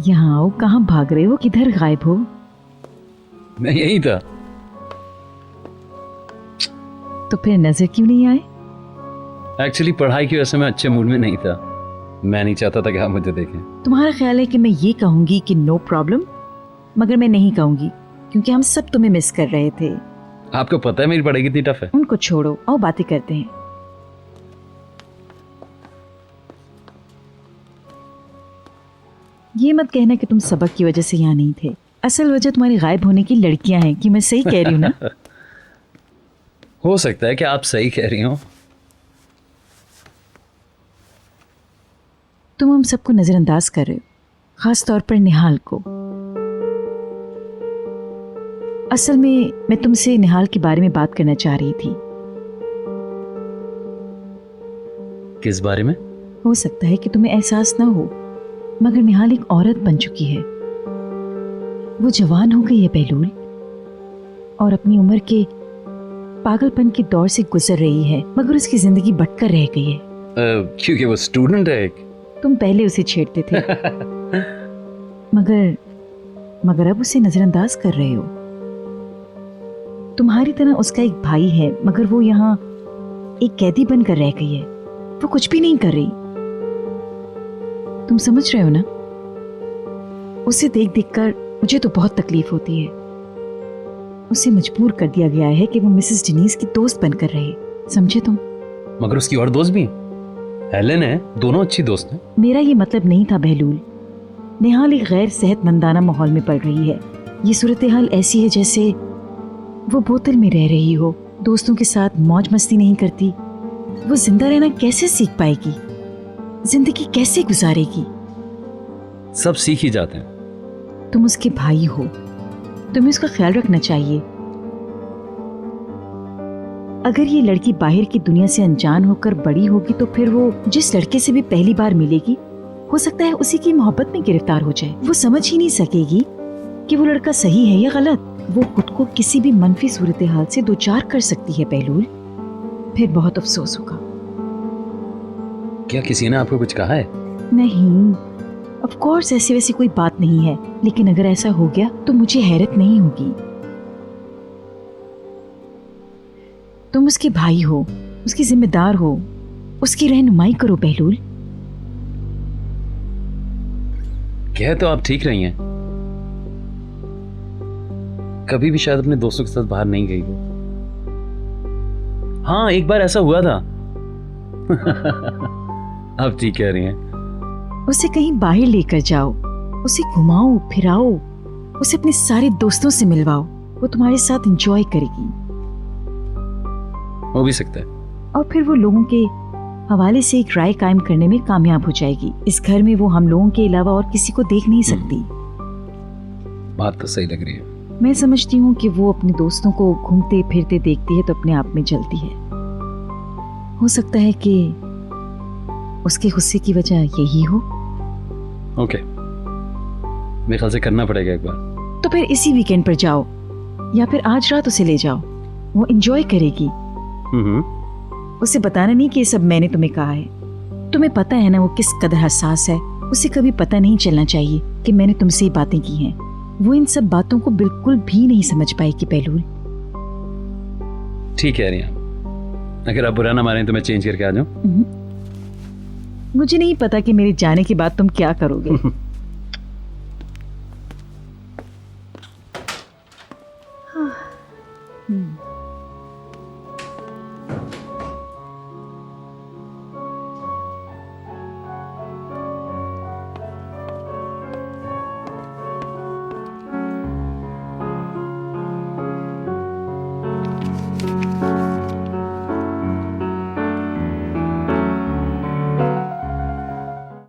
यहाँ आओ, कहाँ भाग रहे हो, किधर गायब हो? मैं यही था। तो फिर नजर क्यों नहीं आए? एक्चुअली पढ़ाई की वजह से मैं अच्छे मूड में नहीं था। मैं नहीं चाहता था कि आप मुझे देखें। तुम्हारा ख्याल है कि मैं ये कहूंगी कि नो प्रॉब्लम, मगर मैं नहीं कहूंगी क्योंकि हम सब तुम्हें मिस कर रहे थे। आपको पता है मेरी पढ़ाई कितनी टफ है। उनको छोड़ो, आओ बातें करते हैं। ये मत कहना कि तुम सबक की वजह से यहाँ नहीं थे। असल वजह तुम्हारी गायब होने की लड़कियां हैं। कि मैं सही कह रही हूँ ना? हो सकता है कि आप सही कह रही हो। तुम हम सबको नजरअंदाज कर रहे हो, खास तौर पर निहाल को। असल में मैं तुमसे निहाल के बारे में बात करना चाह रही थी। किस बारे में? हो सकता है कि तुम्हें एहसास ना हो, मगर निहाल एक औरत बन चुकी है। वो जवान हो गई है बहलूल, और अपनी उम्र के पागलपन के दौर से गुजर रही है, मगर उसकी जिंदगी भटकर रह गई है। क्योंकि वो स्टूडेंट है एक। तुम पहले उसे छेड़ते थे मगर अब उसे नजरअंदाज कर रहे हो। तुम्हारी तरह उसका एक भाई है, मगर वो यहाँ एक कैदी बनकर रह गई है। वो कुछ भी नहीं कर रही। तुम समझ रहे हो ना? उसे देख देख कर मुझे तो बहुत तकलीफ होती है। उसे मजबूर कर दिया गया है कि वो मिसेस डेनीज की दोस्त बनकर रहे। समझे तुम? मगर उसकी और दोस्त भी हैं। हेलेन है, दोनों अच्छी दोस्त हैं। मेरा ये मतलब नहीं था बहलूल। निहाल एक गैर सेहतमंदाना माहौल में पड़ रही है। ये सूरत हाल ऐसी है जैसे वो बोतल में रह रही हो, दोस्तों के साथ मौज मस्ती नहीं करती। वो जिंदा रहना कैसे सीख पाएगी? जिंदगी कैसे गुजारेगी? सब सीख ही जाते हैं। तुम उसके भाई हो, तुम्हें उसका ख्याल रखना चाहिए। अगर ये लड़की बाहर की दुनिया से अनजान होकर बड़ी होगी तो फिर वो जिस लड़के से भी पहली बार मिलेगी, हो सकता है उसी की मोहब्बत में गिरफ्तार हो जाए। वो समझ ही नहीं सकेगी कि वो लड़का सही है या गलत। वो खुद को किसी भी मनफी सूरत हाल से दो चार कर सकती है बहलूल। फिर बहुत अफसोस होगा। क्या किसी ने आपको कुछ कहा है? नहीं, ऑफ कोर्स ऐसी वैसी कोई बात नहीं है, लेकिन अगर ऐसा हो गया तो मुझे हैरत नहीं होगी। तुम उसके भाई हो, उसकी जिम्मेदार हो, उसकी रहनुमाई करो बहलूल। कह तो आप ठीक रही हैं। कभी भी शायद अपने दोस्तों के साथ बाहर नहीं गई हो। हाँ, एक बार ऐसा हुआ था। आप ठीक कह रही हैं। उसे कहीं बाहर लेकर जाओ, उसे घुमाओ फिराओ, उसे अपने सारे दोस्तों से मिलवाओ। वो तुम्हारे साथ एंजॉय करेगी। हो भी सकता है। और फिर वो लोगों के हवाले से एक राय कायम करने में कामयाब हो जाएगी। इस घर में वो हम लोगों के अलावा और किसी को देख नहीं सकती। बात तो सही लग रही है। मैं समझती हूँ कि वो अपने दोस्तों को घूमते फिरते देखती है तो अपने आप में जलती है। हो सकता है कि उसके गुस्से की वजह यही हो। ओके, मेरे ख्याल से करना पड़ेगा एक बार। तो फिर इसी वीकेंड पर जाओ, या फिर आज रात उसे ले जाओ। वो एंजॉय करेगी। उसे बताना नहीं कि ये सब मैंने तुम्हें कहा है। तुम्हें पता है ना वो किस कदर हसास है। उसे कभी पता नहीं चलना चाहिए कि मैंने तुमसे ये बातें की हैं। वो इन सब बातों को बिल्कुल भी नहीं समझ पाएगी बहलूल। ठीक है रिया, अगर आप बुरा ना माने तो मैं चेंज करके आ जाऊं। मुझे नहीं पता कि मेरे जाने के बाद तुम क्या करोगे। हाँ।